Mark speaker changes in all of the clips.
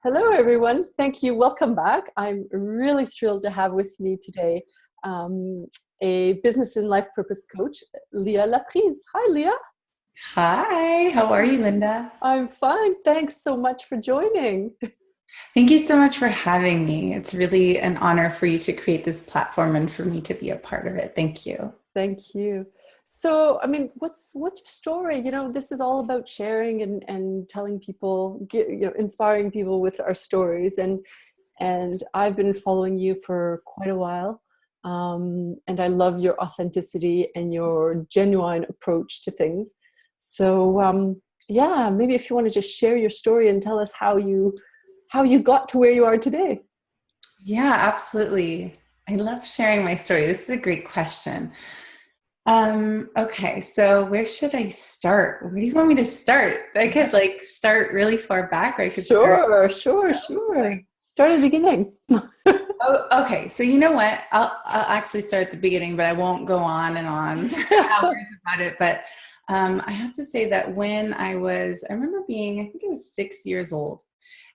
Speaker 1: Hello, everyone. Thank you. Welcome back. I'm really thrilled to have with me today a business and life purpose coach, Leah Laprise. Hi, Leah.
Speaker 2: Hi, how are you, Linda?
Speaker 1: I'm fine. Thanks so much for joining.
Speaker 2: Thank you so much for having me. It's really an honor for you to create this platform and for me to be a part of it. Thank you.
Speaker 1: Thank you. So, what's your story? This is all about sharing and telling people, inspiring people with our stories. And I've been following you for quite a while. And I love your authenticity and your genuine approach to things. So yeah, maybe if you want to just share your story and tell us how you got to where you are today.
Speaker 2: Yeah, absolutely. I love sharing my story. This is a great question. Okay, so where should I start? Where do you want me to start? I could start really far back, or I could start.
Speaker 1: Sure. Start at the beginning.
Speaker 2: Oh, okay. So you know what? I'll actually start at the beginning, but I won't go on and on for hours about it. But I have to say that I remember being, I think it was 6 years old.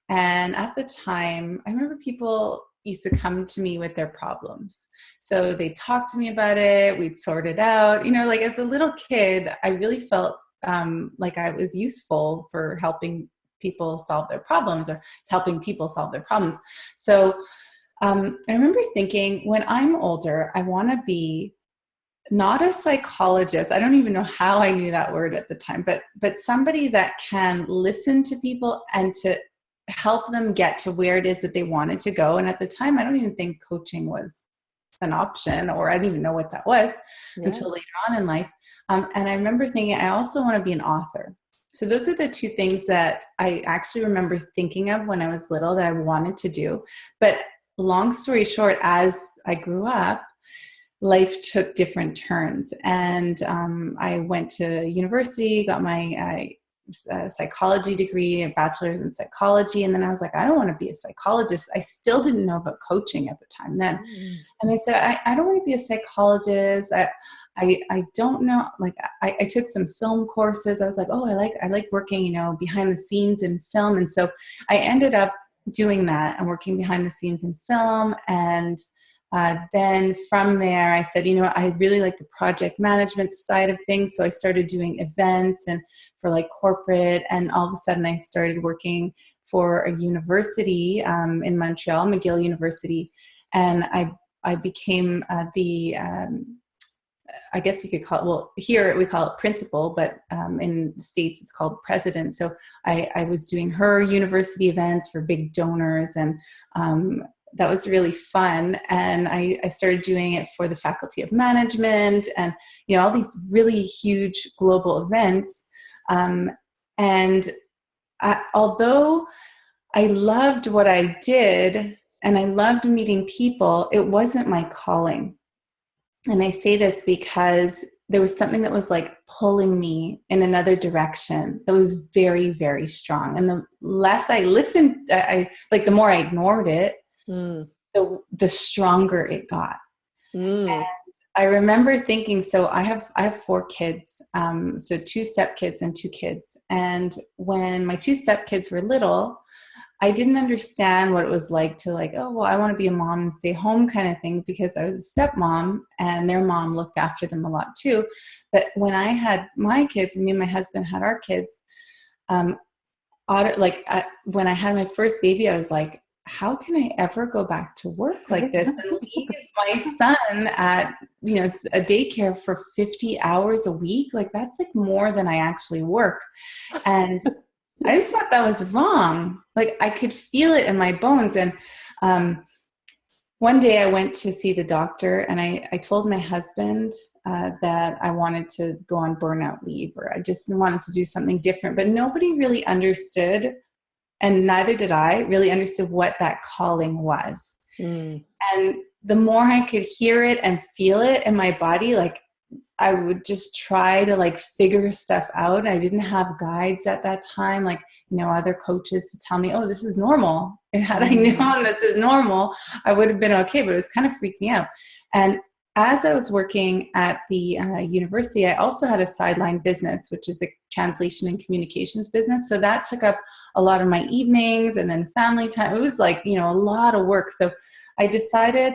Speaker 2: And at the time, I remember people used to come to me with their problems. So they talked to me about it. We'd sort it out. Like as a little kid, I really felt like I was useful for helping people solve their problems or helping people solve their problems. So I remember thinking when I'm older, I want to be not a psychologist. I don't even know how I knew that word at the time, but somebody that can listen to people and to help them get to where it is that they wanted to go. And at the time, I don't even think coaching was an option, or I didn't even know what that was
Speaker 1: Yeah.
Speaker 2: until later on in life. And I remember thinking, I also want to be an author. So those are the two things that I actually remember thinking of when I was little that I wanted to do. But long story short, as I grew up, life took different turns. And I went to university, got my psychology degree, a bachelor's in psychology. And then I was like, I don't want to be a psychologist. I still didn't know about coaching at the time then.
Speaker 1: Mm.
Speaker 2: And I said, I don't want to be a psychologist. I don't know. Like I took some film courses. I was like, oh, I like working, behind the scenes in film. And so I ended up doing that and working behind the scenes in film. And then from there, I said, I really like the project management side of things. So I started doing events and for like corporate. And all of a sudden I started working for a university in Montreal, McGill University. And I became I guess you could call it, well, here we call it principal, but in the States it's called president. So I was doing her university events for big donors, and that was really fun. And I started doing it for the Faculty of Management and, all these really huge global events. And although I loved what I did and I loved meeting people, it wasn't my calling. And I say this because there was something that was like pulling me in another direction that was very, very strong. And the less I listened, the more I ignored it,
Speaker 1: Mm.
Speaker 2: the stronger it got.
Speaker 1: Mm.
Speaker 2: I remember thinking, so I have four kids, so two stepkids and two kids. And when my two stepkids were little, I didn't understand what it was like to oh, well, I want to be a mom and stay home kind of thing, because I was a stepmom and their mom looked after them a lot too. But when I had my kids, and me and my husband had our kids, when I had my first baby, I was like, how can I ever go back to work like this and leave my son at, a daycare for 50 hours a week? Like that's like more than I actually work. And I just thought that was wrong. Like I could feel it in my bones. And one day I went to see the doctor, and I told my husband that I wanted to go on burnout leave, or I just wanted to do something different. But nobody really understood, and neither did I, really understood what that calling was.
Speaker 1: Mm.
Speaker 2: And the more I could hear it and feel it in my body, I would just try to figure stuff out. I didn't have guides at that time, other coaches to tell me, oh, this is normal. And had I known this is normal, I would have been okay, but it was kind of freaking out. And as I was working at the university, I also had a sideline business, which is a translation and communications business. So that took up a lot of my evenings and then family time. It was like, you know, a lot of work. So I decided,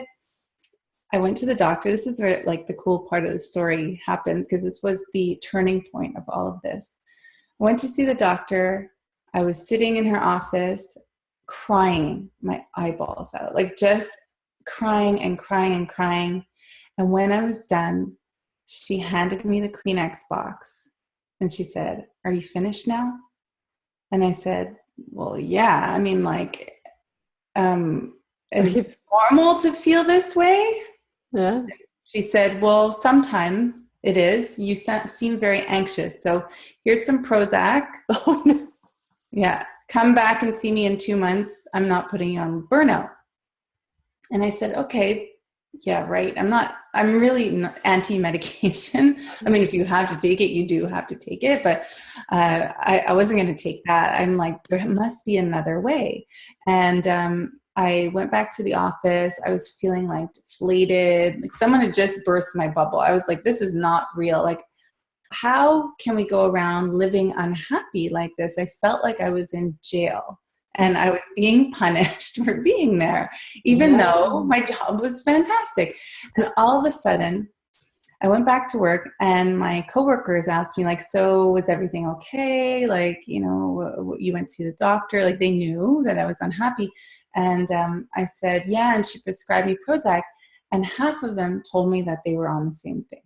Speaker 2: I went to the doctor. This is where like the cool part of the story happens, because this was the turning point of all of this. I went to see the doctor. I was sitting in her office crying my eyeballs out, like just crying and crying and crying. And when I was done, she handed me the Kleenex box and she said, "Are you finished now?" And I said, "Well, yeah. I mean, like, is it normal to feel this way?"
Speaker 1: Yeah.
Speaker 2: She said, "Well, sometimes it is. You seem very anxious. So here's some Prozac.
Speaker 1: Oh, no.
Speaker 2: Yeah. Come back and see me in 2 months. I'm not putting you on burnout." And I said, "Okay, yeah, right. I'm really anti-medication. I mean, if you have to take it, you do have to take it. But I wasn't going to take that. I'm like, there must be another way." And I went back to the office. I was feeling like deflated. Like someone had just burst my bubble. I was like, this is not real. Like, how can we go around living unhappy like this? I felt like I was in jail and I was being punished for being there, even though my job was fantastic. And all of a sudden, I went back to work and my coworkers asked me, like, "So was everything okay? Like, you know, you went to see the doctor?" Like, they knew that I was unhappy. And I said, "Yeah." And she prescribed me Prozac. And half of them told me that they were on the same thing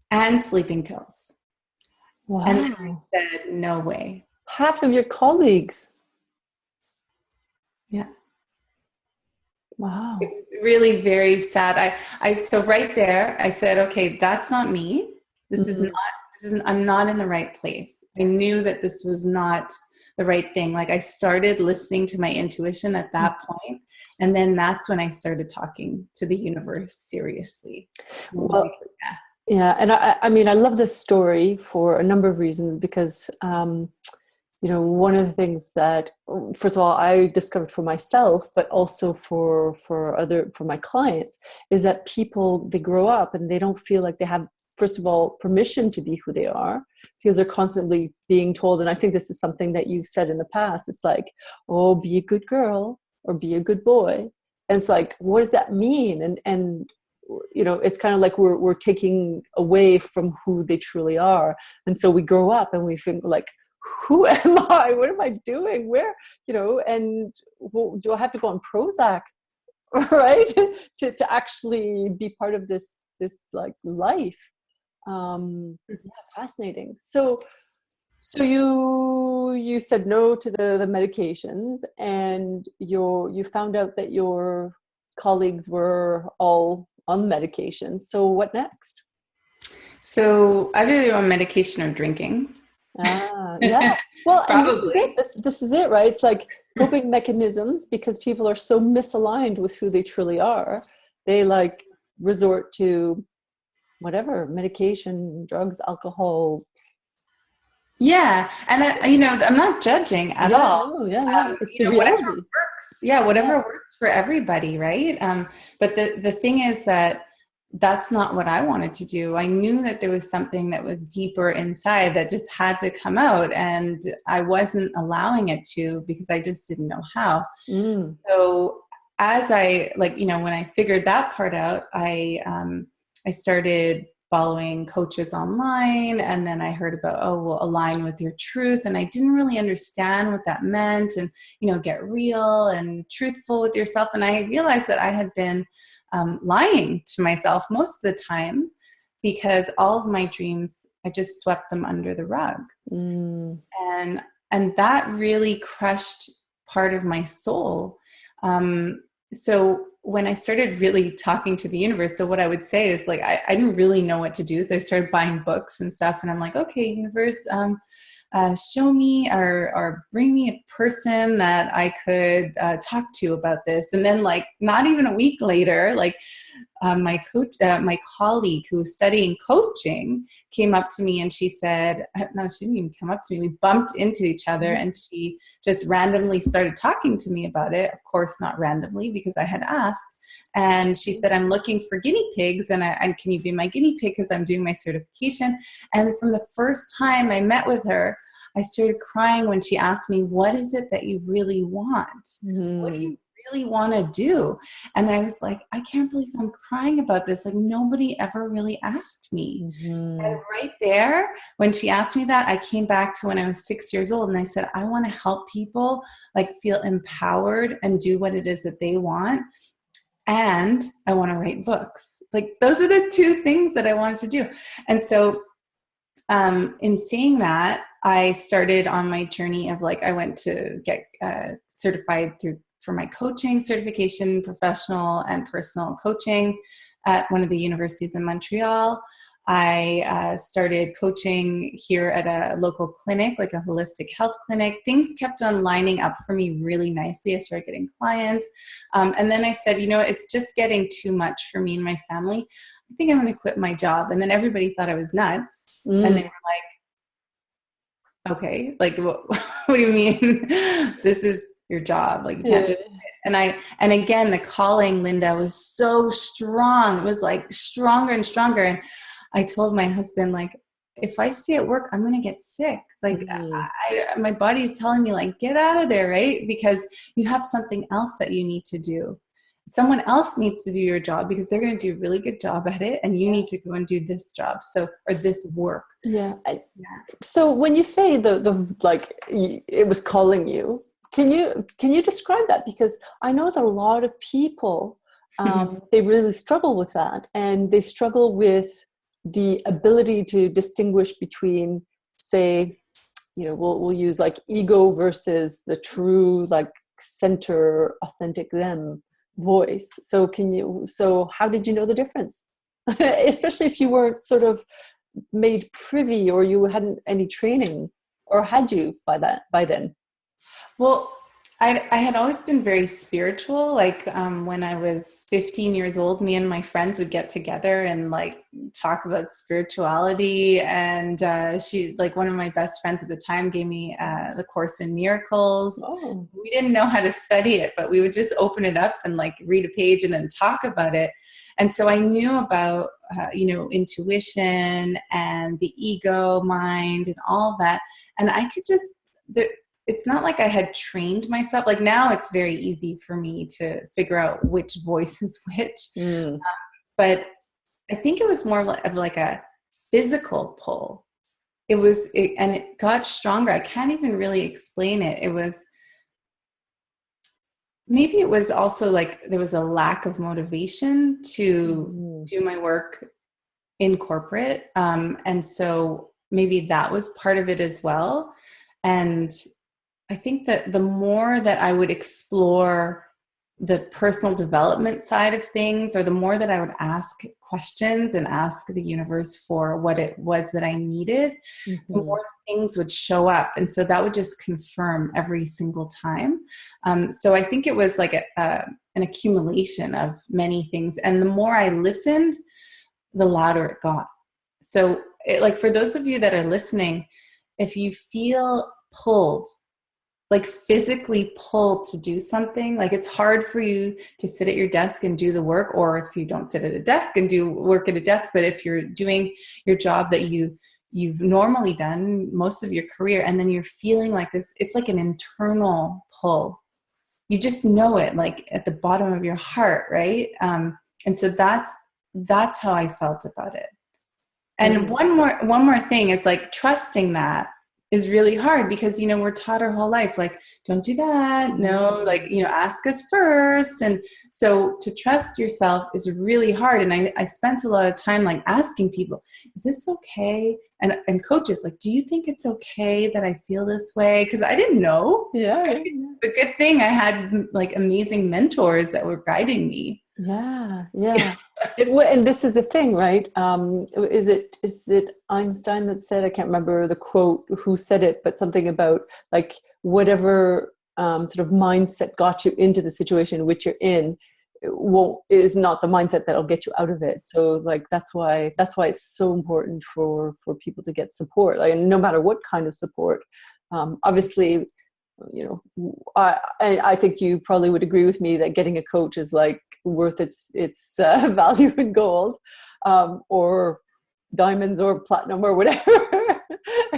Speaker 2: and sleeping pills.
Speaker 1: Wow.
Speaker 2: And then I said, "No way."
Speaker 1: Half of your colleagues.
Speaker 2: Yeah.
Speaker 1: Wow.
Speaker 2: It was really very sad. So right there, I said, okay, that's not me. I'm not in the right place. I knew that this was not the right thing. Like I started listening to my intuition at that point, and then that's when I started talking to the universe seriously.
Speaker 1: Well,
Speaker 2: like, yeah.
Speaker 1: Yeah, and I mean, I love this story for a number of reasons because, you know, one of the things that, first of all, I discovered for myself, but also for my clients, is that people, they grow up and they don't feel like they have, first of all, permission to be who they are, because they're constantly being told, and I think this is something that you've said in the past, it's like, "Oh, be a good girl or be a good boy." And it's like, what does that mean? And you know, it's kind of like we're taking away from who they truly are. And so we grow up and we think like, who am I? What am I doing? Where, you know, and do I have to go on Prozac, right? to actually be part of this like life. Yeah, fascinating. So you said no to the medications, and you found out that your colleagues were all on medication. So what next?
Speaker 2: So either you're on medication or drinking.
Speaker 1: Yeah. Well, and this is it. This is it, right? It's like coping mechanisms, because people are so misaligned with who they truly are. They like resort to whatever, medication, drugs, alcohol.
Speaker 2: Yeah. And I'm not judging at all.
Speaker 1: No, yeah. It's the
Speaker 2: Whatever
Speaker 1: reality.
Speaker 2: works. Yeah. Whatever works for everybody. Right. But the thing is that that's not what I wanted to do. I knew that there was something that was deeper inside that just had to come out, and I wasn't allowing it to because I just didn't know how. So as I when I figured that part out, I started following coaches online, and then I heard about, align with your truth. And I didn't really understand what that meant, and, get real and truthful with yourself. And I realized that I had been lying to myself most of the time, because all of my dreams, I just swept them under the rug. And that really crushed part of my soul. So when I started really talking to the universe, so what I would say is like, I didn't really know what to do. So I started buying books and stuff, and I'm like, okay, universe, show me or bring me a person that I could talk to about this. And then like, not even a week later, like my colleague who's studying coaching came up to me and she said, no, she didn't even come up to me. We bumped into each other and she just randomly started talking to me about it. Of course, not randomly because I had asked. And she said, I'm looking for guinea pigs and can you be my guinea pig because I'm doing my certification. And from the first time I met with her, I started crying when she asked me, what is it that you really want? What do you really want to do? And I was like, I can't believe I'm crying about this. Like nobody ever really asked me. And right there, when she asked me that, I came back to when I was 6 years old and I said, I want to help people like feel empowered and do what it is that they want. And I want to write books. Like those are the two things that I wanted to do. And so in saying that, I started on my journey of like, I went to get certified for my coaching certification, professional and personal coaching at one of the universities in Montreal. I started coaching here at a local clinic, like a holistic health clinic. Things kept on lining up for me really nicely. I started getting clients. And then I said, it's just getting too much for me and my family. I think I'm going to quit my job. And then everybody thought I was nuts. And they were like, okay, like, what do you mean? This is your job. Like, you can't just quit. And again, the calling, Linda, was so strong. It was like stronger and stronger. And I told my husband, like, if I stay at work, I'm going to get sick. Like my body is telling me like, get out of there. Right. Because you have something else that you need to do. Someone else needs to do your job because they're going to do a really good job at it. And you need to go and do this job. Or this work.
Speaker 1: Yeah. So when you say like it was calling you, can you describe that? Because I know that a lot of people, they really struggle with that, and they struggle with the ability to distinguish between, say, we'll use like ego versus the true like center, authentic them voice. So how did you know the difference? Especially if you weren't sort of made privy or you hadn't any training, or had you by then?
Speaker 2: Well, I had always been very spiritual. Like when I was 15 years old, me and my friends would get together and like talk about spirituality. And she, like one of my best friends at the time, gave me the Course in Miracles. Oh. We didn't know how to study it, but we would just open it up and like read a page and then talk about it. And so I knew about, intuition and the ego mind and all that. And I could just, it's not like I had trained myself. Like now it's very easy for me to figure out which voice is which. But I think it was more of like a physical pull. And it got stronger. I can't even really explain it. Maybe it was also like there was a lack of motivation to do my work in corporate. And so maybe that was part of it as well. And I think that the more that I would explore the personal development side of things, or the more that I would ask questions and ask the universe for what it was that I needed, the more things would show up. And so that would just confirm every single time. So I think it was like an accumulation of many things. And the more I listened, the louder it got. So like for those of you that are listening, if you feel pulled, like physically pulled to do something, like it's hard for you to sit at your desk and do the work, or if you don't sit at a desk and do work at a desk, but if you're doing your job that you've normally done most of your career, and then you're feeling like this, it's like an internal pull. You just know it, like at the bottom of your heart, right? And so that's how I felt about it. And one more thing is like trusting that is really hard, because, we're taught our whole life, like, don't do that. No, like, ask us first. And so to trust yourself is really hard. And I spent a lot of time like asking people, is this okay? And coaches, like, do you think it's okay that I feel this way? Because I didn't know.
Speaker 1: Yeah.
Speaker 2: The good thing I had like amazing mentors that were guiding me.
Speaker 1: Yeah. And this is the thing, right? Is it Einstein that said, I can't remember the quote, who said it, but something about like whatever sort of mindset got you into the situation in which you're in, is not the mindset that'll get you out of it. So like that's why it's so important for people to get support, like no matter what kind of support. Obviously, you know, I think you probably would agree with me that getting a coach is like worth its value in gold, or diamonds or platinum or whatever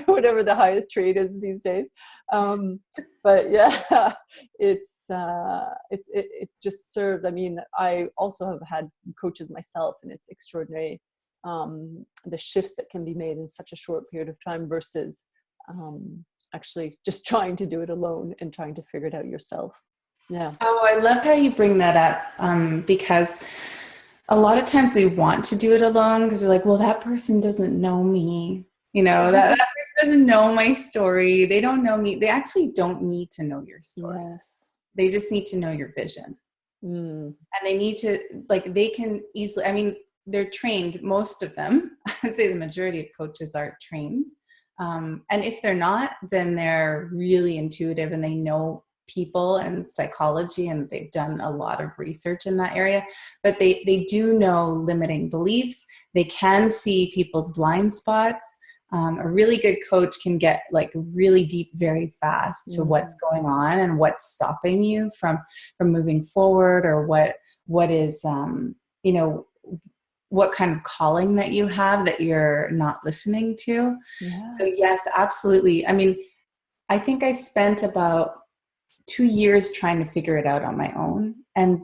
Speaker 1: whatever the highest trade is these days. But yeah, it just serves. I mean, I also have had coaches myself, and it's extraordinary, the shifts that can be made in such a short period of time versus actually just trying to do it alone and trying to figure it out yourself. Yeah.
Speaker 2: Oh, I love how you bring that up, because a lot of times we want to do it alone because we're like, well, that person doesn't know me. You know, that person doesn't know my story. They don't know me. They actually don't need to know your story.
Speaker 1: Yes.
Speaker 2: They just need to know your vision.
Speaker 1: Mm.
Speaker 2: And they need to, like, they can easily, I mean, they're trained, most of them. I'd say the majority of coaches are trained. And if they're not, then they're really intuitive and they know people and psychology, and they've done a lot of research in that area. But they do know limiting beliefs. They can see people's blind spots. A really good coach can get like really deep very fast to what's going on and what's stopping you from moving forward, or what is you know, what kind of calling that you have that you're not listening to.
Speaker 1: Yeah.
Speaker 2: So yes, absolutely. I mean, I think I spent about 2 years trying to figure it out on my own, and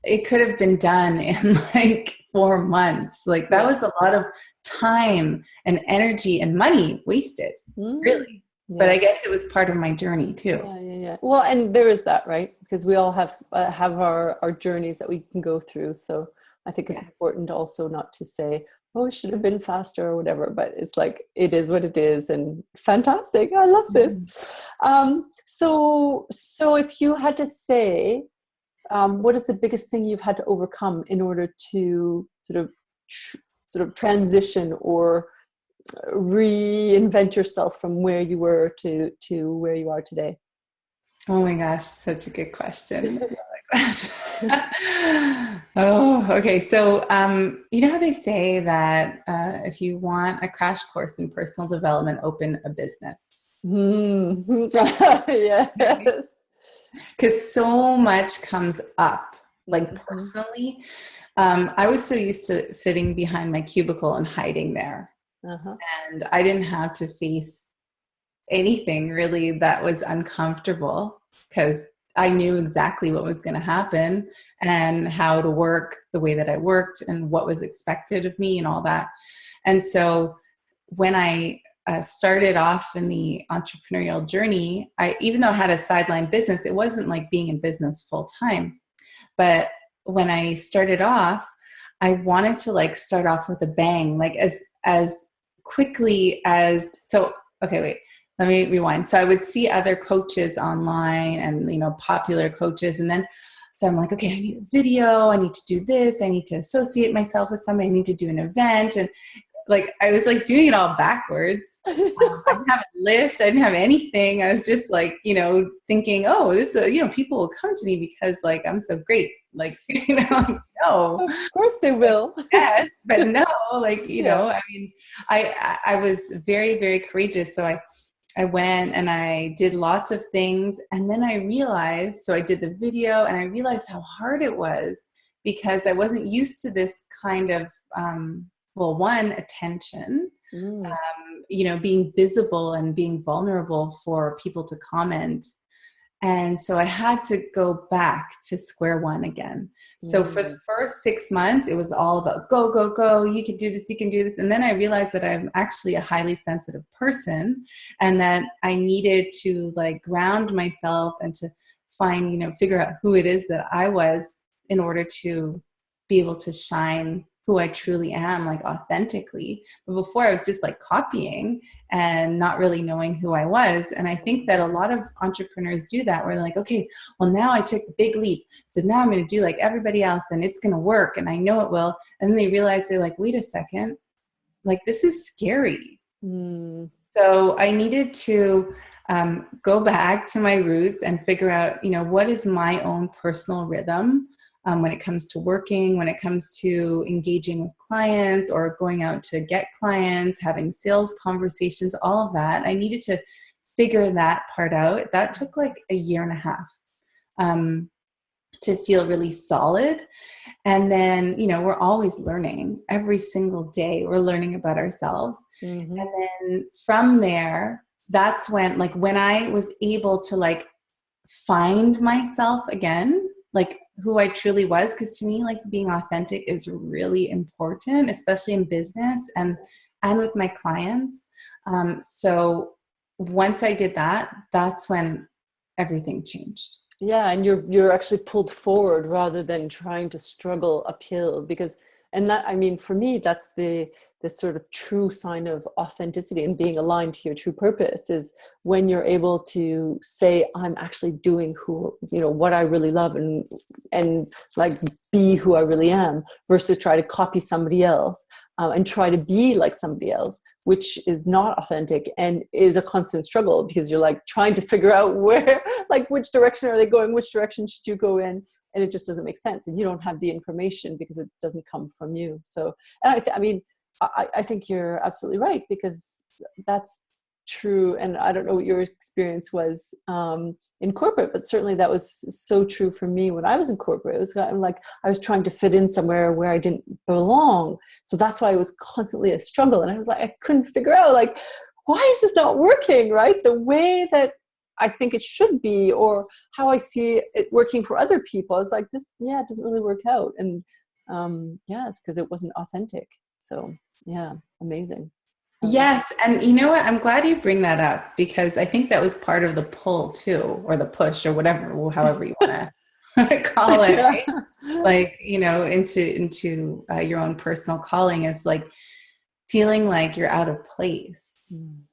Speaker 2: it could have been done in like 4 months. Like that was a lot of time and energy and money wasted, really. Yeah. But I guess it was part of my journey too.
Speaker 1: Yeah. Well, and there is that, right? Because we all have our journeys that we can go through. So I think it's important also not to say, oh, it should have been faster or whatever, but it's like, it is what it is, and fantastic. I love this. So if you had to say, what is the biggest thing you've had to overcome in order to sort of transition or reinvent yourself from where you were to where you are today?
Speaker 2: Oh my gosh, such a good question. Oh, okay. So, you know how they say that if you want a crash course in personal development, open a business.
Speaker 1: Yes.
Speaker 2: Because so much comes up, like personally. I was so used to sitting behind my cubicle and hiding there. And I didn't have to face anything really that was uncomfortable, because I knew exactly what was going to happen and how to work the way that I worked and what was expected of me and all that. And so when I started off in the entrepreneurial journey, even though I had a sideline business, it wasn't like being in business full time. But when I started off, I wanted to like start off with a bang, like as quickly as, so, okay, wait. Let me rewind. So I would see other coaches online and, you know, popular coaches. And then, so I'm like, okay, I need a video. I need to do this. I need to associate myself with somebody. I need to do an event. And like, I was like doing it all backwards. I didn't have a list. I didn't have anything. I was just like, you know, thinking, oh, this, you know, people will come to me because like, I'm so great. Like, you know, like, no.
Speaker 1: Of course they will.
Speaker 2: Yes, but no, like, you know, I mean, I was very, very courageous. So I went and I did lots of things, and then I realized, so I did the video and I realized how hard it was, because I wasn't used to this kind of, well, one, attention, you know, being visible and being vulnerable for people to comment. And so I had to go back to square one again. So for the first 6 months, it was all about go, go, go. You can do this, you can do this. And then I realized that I'm actually a highly sensitive person, and that I needed to like ground myself and to find, you know, figure out who it is that I was in order to be able to shine who I truly am, like authentically. But before, I was just like copying and not really knowing who I was. And I think that a lot of entrepreneurs do that, where they're like, okay, well, now I took the big leap, so now I'm going to do like everybody else and it's going to work and I know it will. And then they realize, they're like, wait a second, like this is scary. So I needed to go back to my roots and figure out, you know, what is my own personal rhythm when it comes to working, when it comes to engaging with clients or going out to get clients, having sales conversations, all of that. I needed to figure that part out. That took like a year and a half to feel really solid. And then, we're always learning every single day. We're learning about ourselves.
Speaker 1: Mm-hmm.
Speaker 2: And then from there, that's when, like, when I was able to like find myself again, like who I truly was. Cause to me, like being authentic is really important, especially in business and with my clients. So once I did that, that's when everything changed.
Speaker 1: Yeah, and you're actually pulled forward rather than trying to struggle uphill, because, and that, I mean, for me, that's the sort of true sign of authenticity and being aligned to your true purpose, is when you're able to say, I'm actually doing what I really love, and like be who I really am, versus try to copy somebody else, and try to be like somebody else, which is not authentic and is a constant struggle, because you're like trying to figure out where, like, which direction are they going, which direction should you go in, and it just doesn't make sense, and you don't have the information because it doesn't come from you. So, and I think you're absolutely right, because that's true. And I don't know what your experience was in corporate, but certainly that was so true for me when I was in corporate. It was kind of like I was trying to fit in somewhere where I didn't belong. So that's why it was constantly a struggle. And I was like, I couldn't figure out, like, why is this not working, right? The way that I think it should be, or how I see it working for other people. I was like, this, it doesn't really work out. And it's because it wasn't authentic. So yeah, amazing.
Speaker 2: Yes. And you know what? I'm glad you bring that up, because I think that was part of the pull too, or the push, or whatever, however you want to call it, right? Like, into your own personal calling, is like feeling like you're out of place, and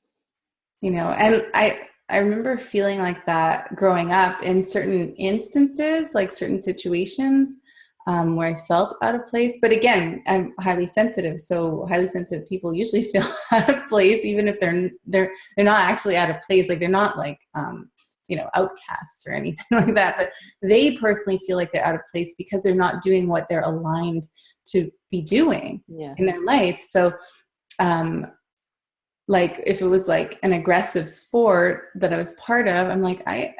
Speaker 2: I remember feeling like that growing up in certain instances, like certain situations, where I felt out of place. But again, I'm highly sensitive. So highly sensitive people usually feel out of place, even if they're not actually out of place. Like they're not like, outcasts or anything like that, but they personally feel like they're out of place because they're not doing what they're aligned to be doing in their life. So, like if it was like an aggressive sport that I was part of, I'm like, I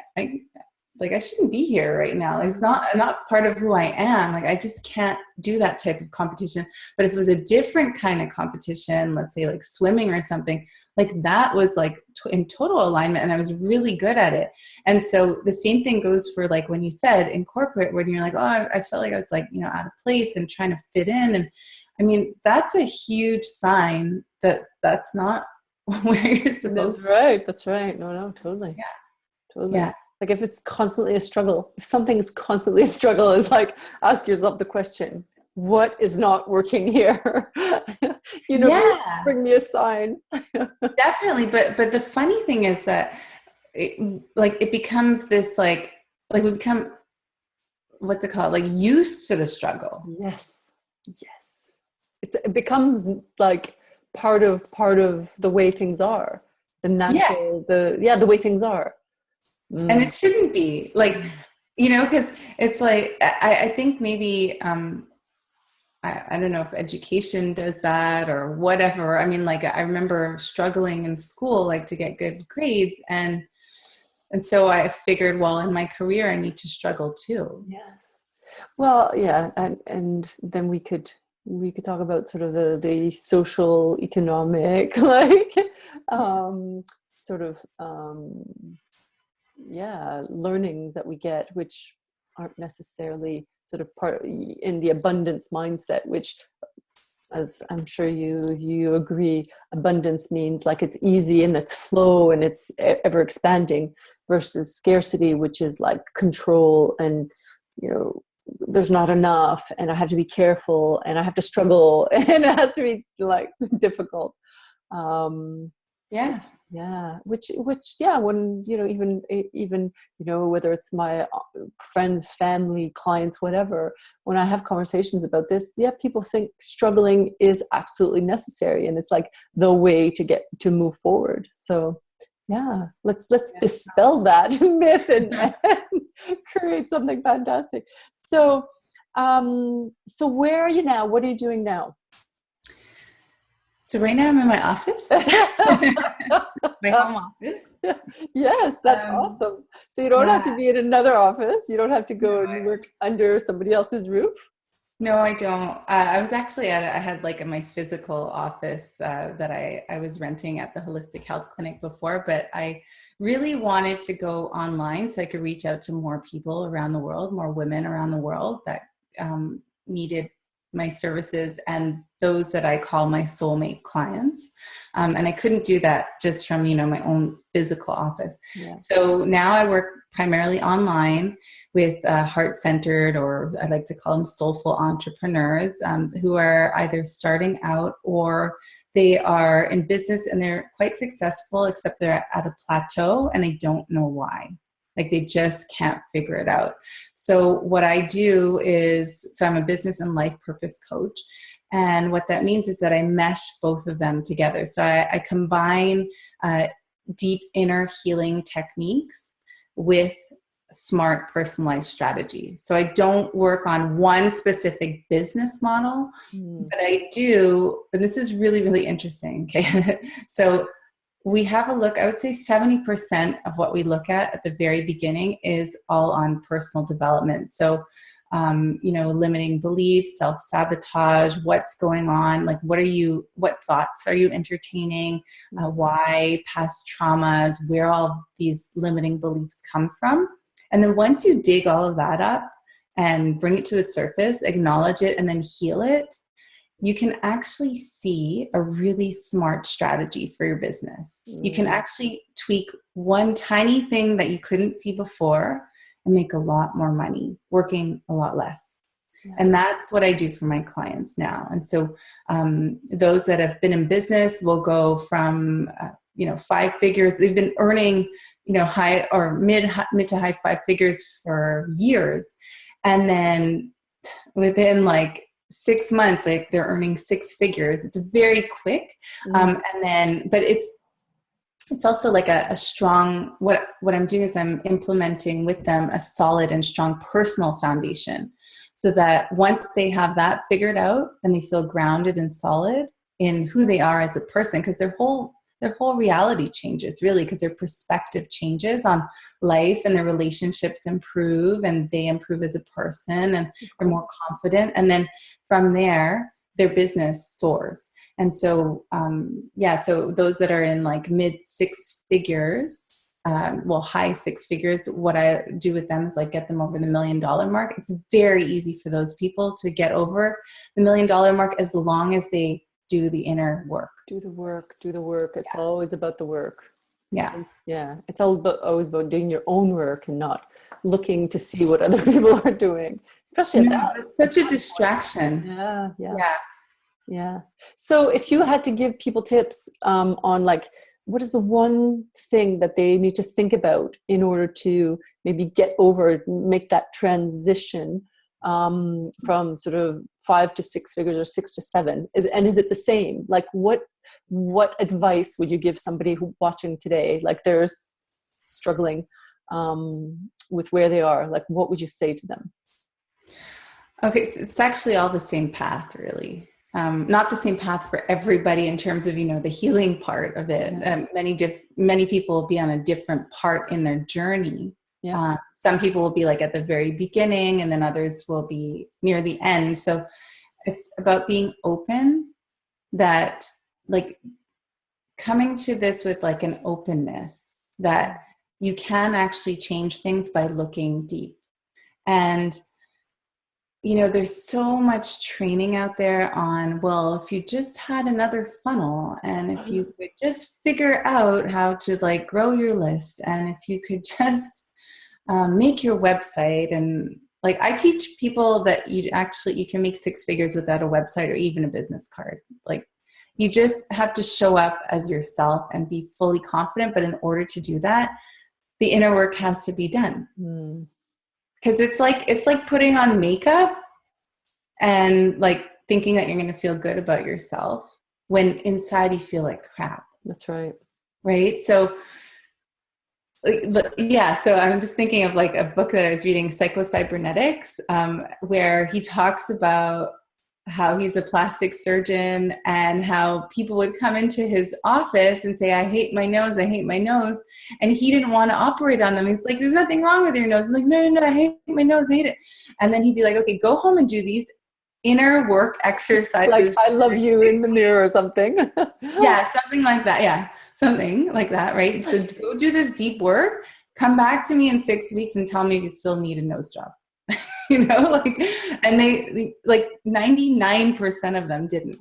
Speaker 2: shouldn't be here right now. It's not part of who I am. Like, I just can't do that type of competition. But if it was a different kind of competition, let's say like swimming or something, like that was like in total alignment, and I was really good at it. And so the same thing goes for like when you said in corporate, when you're like, oh, I felt like I was like, out of place and trying to fit in. And I mean, that's a huge sign that that's not where you're supposed to.
Speaker 1: That's right. No, totally.
Speaker 2: Yeah.
Speaker 1: Totally.
Speaker 2: Yeah.
Speaker 1: Like if it's constantly a struggle, if something's constantly a struggle, it's like, ask yourself the question, what is not working here? Bring me a sign.
Speaker 2: Definitely. But the funny thing is that it becomes this like we become, what's it called? Like used to the struggle.
Speaker 1: Yes. It becomes like part of the way things are, the natural, the way things are.
Speaker 2: And it shouldn't be like, because it's like, I think maybe, I don't know if education does that or whatever. I mean, like I remember struggling in school, like to get good grades. And so I figured, well, in my career, I need to struggle too.
Speaker 1: Yes. Well, yeah. And then we could talk about sort of the social, economic, like, learning that we get, which aren't necessarily sort of part in the abundance mindset, which, as I'm sure you agree, abundance means like it's easy and it's flow and it's ever expanding, versus scarcity, which is like control and, there's not enough and I have to be careful and I have to struggle and it has to be like difficult. Which when even whether it's my friends, family, clients, whatever, when I have conversations about this, people think struggling is absolutely necessary and it's like the way to get to move forward. So let's dispel that myth and create something fantastic. So So where are you now? What are you doing now?
Speaker 2: So right now I'm in my office, my home office.
Speaker 1: Yes, that's awesome. So you don't have to
Speaker 2: Yeah.
Speaker 1: be in another office. You don't have to
Speaker 2: No,
Speaker 1: go and work under somebody else's roof.
Speaker 2: no, I don't. I was actually I had like my physical office that I was renting at the holistic health clinic before, but I really wanted to go online so I could reach out to more people around the world, more women around the world that needed my services and those that I call my soulmate clients. And I couldn't do that just from, my own physical office.
Speaker 1: Yeah.
Speaker 2: So now I work primarily online with heart-centered, or I like to call them soulful entrepreneurs, who are either starting out or they are in business and they're quite successful, except they're at a plateau and they don't know why. Like they just can't figure it out. So what I do is, so I'm a business and life purpose coach. And what that means is that I mesh both of them together. So I combine deep inner healing techniques with smart personalized strategy. So I don't work on one specific business model, but I do, and this is really, really interesting. Okay. So we have a look, I would say 70% of what we look at the very beginning is all on personal development. So, limiting beliefs, self-sabotage, what's going on, like what thoughts are you entertaining, why, past traumas, where all these limiting beliefs come from. And then once you dig all of that up and bring it to the surface, acknowledge it, and then heal it, you can actually see a really smart strategy for your business. You can actually tweak one tiny thing that you couldn't see before and make a lot more money, working a lot less. Yeah. And that's what I do for my clients now. And so those that have been in business will go from, 5 figures. They've been earning, high or mid to high 5 figures for years. And then within 6 months, they're earning 6 figures. It's very quick. But it's also like a strong, what I'm doing is I'm implementing with them a solid and strong personal foundation, so that once they have that figured out and they feel grounded and solid in who they are as a person, because their whole reality changes, really, because their perspective changes on life, and their relationships improve and they improve as a person and they're more confident. And then from there, their business soars. And so, so those that are in mid 6 figures, high 6 figures, what I do with them is get them over the $1 million mark. It's very easy for those people to get over the $1 million mark as long as they do the inner work.
Speaker 1: Do the work. It's always about the work.
Speaker 2: Yeah.
Speaker 1: Yeah. It's always about doing your own work and not looking to see what other people are doing, especially at that.
Speaker 2: It's such a distraction.
Speaker 1: Yeah. So if you had to give people tips on what is the one thing that they need to think about in order to maybe get over, make that transition from sort of 5 to 6 figures or 6 to 7, is it the same? What advice would you give somebody who watching today, they're struggling with where they are? What would you say to them?
Speaker 2: Okay, so it's actually all the same path, really. Not the same path for everybody in terms of, the healing part of it. Yes. Many people will be on a different part in their journey. Yeah. Some people will be at the very beginning, and then others will be near the end. So it's about being open, that coming to this with an openness that you can actually change things by looking deep. And there's so much training out there on, if you just had another funnel, and if you could just figure out how to grow your list, and if you could just make your website. And I teach people that you can make 6 figures without a website or even a business card. You just have to show up as yourself and be fully confident. But in order to do that, the inner work has to be done. Because it's like putting on makeup and thinking that you're going to feel good about yourself when inside you feel like crap.
Speaker 1: That's right.
Speaker 2: Right. So Yeah, so I'm just thinking of like a book that I was reading, Psycho-Cybernetics, where he talks about how he's a plastic surgeon and how people would come into his office and say, I hate my nose, I hate my nose. And he didn't want to operate on them. He's like, there's nothing wrong with your nose. I'm like, no, I hate my nose, I hate it. And then he'd be like, okay, go home and do these inner work
Speaker 1: Like,
Speaker 2: exercises.
Speaker 1: I love you in the mirror or something.
Speaker 2: Yeah, something like that. Yeah, something like that, right? So go do this deep work, come back to me in 6 weeks and tell me if you still need a nose job. Like, and they like 99% of them didn't.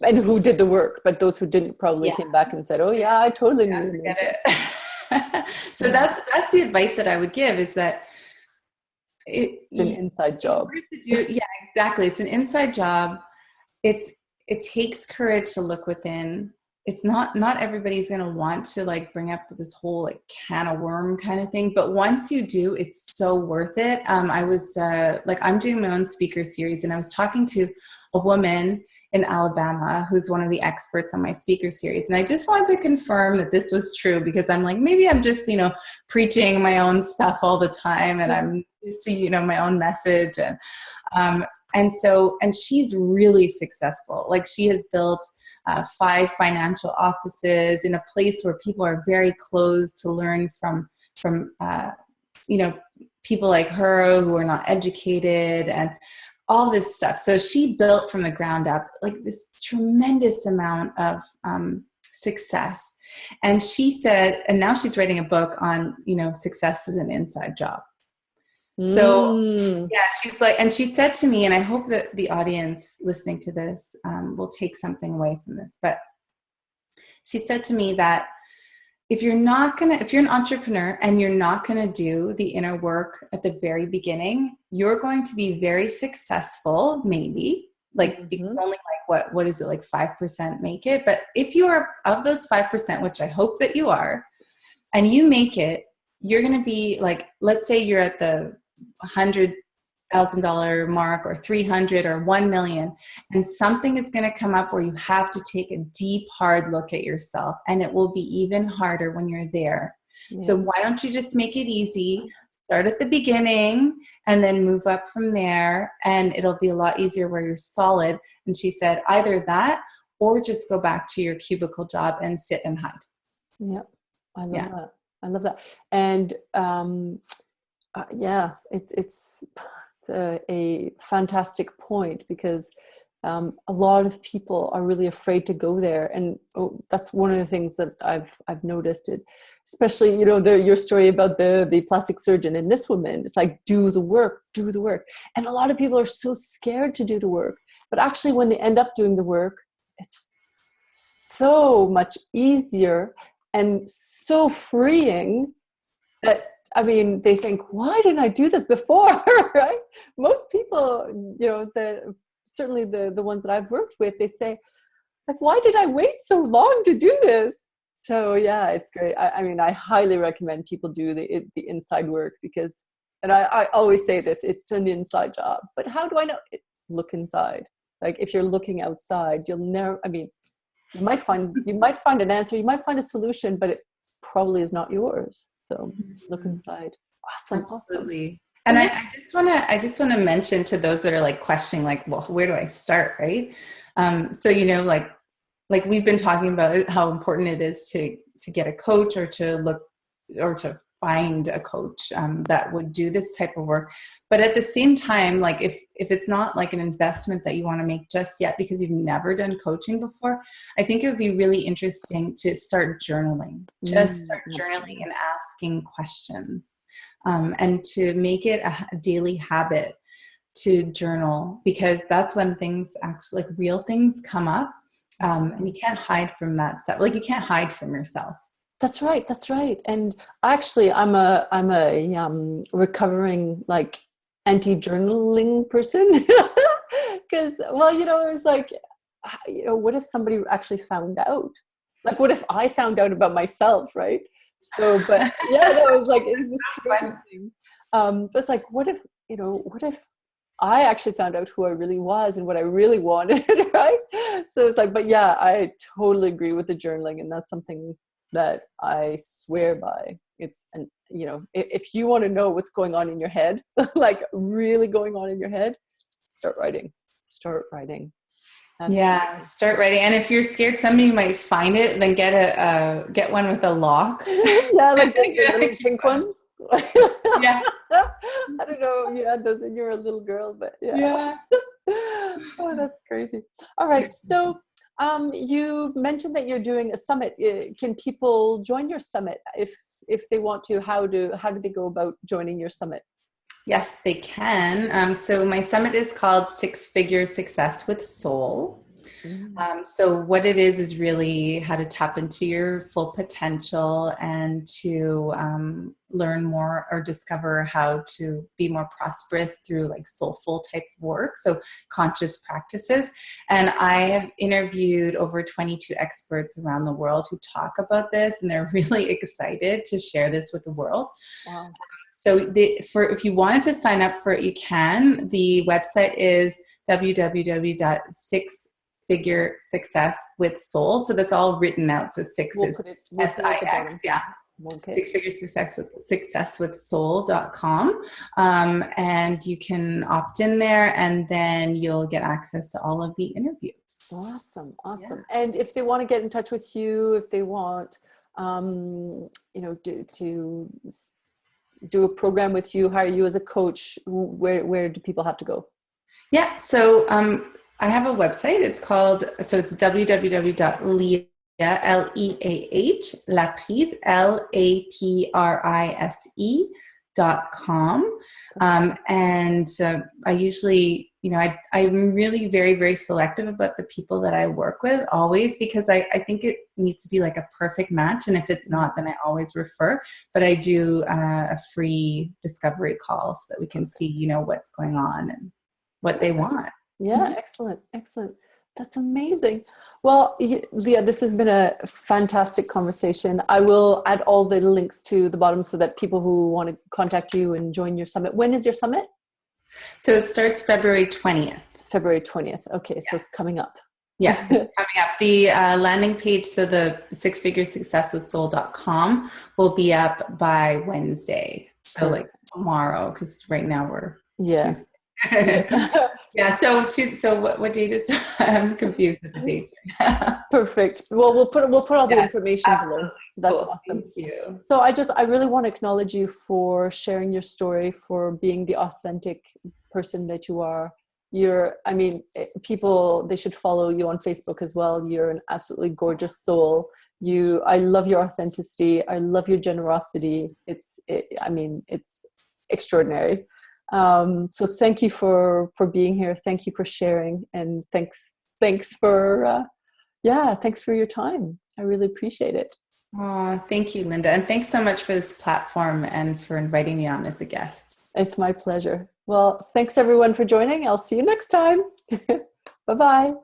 Speaker 1: And who did the work, but those who didn't probably
Speaker 2: Yeah.
Speaker 1: came back and said, oh yeah, I totally
Speaker 2: Yeah,
Speaker 1: knew
Speaker 2: get
Speaker 1: it.
Speaker 2: it. So that's the advice that I would give, is that
Speaker 1: It's an inside job.
Speaker 2: Yeah, exactly. It's an inside job. It takes courage to look within. It's not everybody's going to want to like bring up this whole like can of worm kind of thing, but once you do, it's so worth it. I was I'm doing my own speaker series, and I was talking to a woman in Alabama who's one of the experts on my speaker series, and I just wanted to confirm that this was true, because I'm like, maybe I'm just preaching my own stuff all the time, and I'm used to my own message, and she's really successful. Like, she has built 5 financial offices in a place where people are very closed to learn from people like her who are not educated and all this stuff. So she built from the ground up like this tremendous amount of success. And she said, and now she's writing a book on, success is an inside job. So yeah, she's like, and she said to me, and I hope that the audience listening to this will take something away from this, but she said to me that if you're an entrepreneur and you're not going to do the inner work at the very beginning, you're going to be very successful, maybe, because only like what is it, like 5% make it. But if you are of those 5%, which I hope that you are, and you make it, you're going to be like, let's say you're at the $100,000 mark, or 300, or 1 million, and something is going to come up where you have to take a deep, hard look at yourself, and it will be even harder when you're there. Yeah. So why don't you just make it easy, start at the beginning, and then move up from there, and it'll be a lot easier where you're solid. And she said, either that, or just go back to your cubicle job and sit and hide.
Speaker 1: Yeah, I love that. I love that. And it's a fantastic point, because a lot of people are really afraid to go there, and that's one of the things that I've noticed. It, especially your story about the plastic surgeon and this woman. It's like, do the work, and a lot of people are so scared to do the work. But actually, when they end up doing the work, it's so much easier and so freeing that, I mean, they think, why didn't I do this before? Right? Most people, certainly the ones that I've worked with, they say, like, why did I wait so long to do this? So yeah, it's great. I mean, I highly recommend people do the inside work, because, and I always say this, it's an inside job. But how do I know? Look inside. Like, if you're looking outside, you'll never, I mean, you might find an answer, you might find a solution, but it probably is not yours. So look inside. Awesome.
Speaker 2: Absolutely. And I just want to mention to those that are like questioning, like, well, where do I start? Right. So, like we've been talking about how important it is to get a coach, or to find a coach that would do this type of work. But at the same time, like, if it's not like an investment that you want to make just yet because you've never done coaching before, I think it would be really interesting to start journaling. Just start journaling and asking questions, and to make it a daily habit to journal, because that's when things actually, like, real things come up, and you can't hide from that stuff. Like, you can't hide from yourself.
Speaker 1: That's right. And actually, I'm a recovering, like, anti-journaling person, because, well, it was like, what if somebody actually found out? Like, what if I found out about myself, right? So, but yeah, that was like, it's this crazy thing. But it's like, what if I actually found out who I really was and what I really wanted, right? So it's like, but yeah, I totally agree with the journaling, and that's something that I swear by. it's, and you know, if you want to know what's going on in your head, like really going on in your head, start writing.
Speaker 2: Yeah, start writing. And if you're scared somebody might find it, then get one with a lock.
Speaker 1: Yeah, like the little pink ones.
Speaker 2: Yeah.
Speaker 1: I don't know. You had those when you were a little girl, but yeah. Oh, that's crazy. All right. So you mentioned that you're doing a summit. Can people join your summit if they want to? How do they go about joining your summit?
Speaker 2: Yes, they can. So my summit is called Six Figure Success with Soul. So what it is really how to tap into your full potential and to learn more or discover how to be more prosperous through like soulful type work. So conscious practices. And I have interviewed over 22 experts around the world who talk about this, and they're really excited to share this with the world.
Speaker 1: Wow.
Speaker 2: So if you wanted to sign up for it, you can. The website is www.sixfigure success with soul. So that's all written out. So six is SIX. Yeah. Okay. Six-figure success with soul.com. And you can opt in there, and then you'll get access to all of the interviews.
Speaker 1: Awesome. Yeah. And if they want to get in touch with you, if they want, you know, to do a program with you, hire you as a coach, where do people have to go?
Speaker 2: Yeah. So I have a website. It's www.leah, Leah, Laprise, LAPRISE.com. And I usually, you know, I'm really very, very selective about the people that I work with always, because I think it needs to be like a perfect match. And if it's not, then I always refer. But I do a free discovery call so that we can see, you know, what's going on and what they want.
Speaker 1: Yeah, excellent. That's amazing. Well, Leah, this has been a fantastic conversation. I will add all the links to the bottom so that people who want to contact you and join your summit. When is your summit?
Speaker 2: So it starts February 20th.
Speaker 1: February 20th. Okay, so it's coming up.
Speaker 2: Yeah, coming up. The landing page, so the sixfiguresuccesswithsoul.com will be up by Wednesday. So like tomorrow, because right now we're Tuesday. Yeah. So what date is? I'm confused with the dates.
Speaker 1: Perfect. Well, we'll put all the information
Speaker 2: absolutely.
Speaker 1: below. That's
Speaker 2: cool.
Speaker 1: awesome.
Speaker 2: Thank you.
Speaker 1: So I really want to acknowledge you for sharing your story, for being the authentic person that you are. People, they should follow you on Facebook as well. You're an absolutely gorgeous soul. I love your authenticity. I love your generosity. It's extraordinary. So thank you for being here. Thank you for sharing, and thanks for your time. I really appreciate it.
Speaker 2: Oh, thank you, Linda. And thanks so much for this platform and for inviting me on as a guest.
Speaker 1: It's my pleasure. Well, thanks everyone for joining. I'll see you next time. Bye-bye.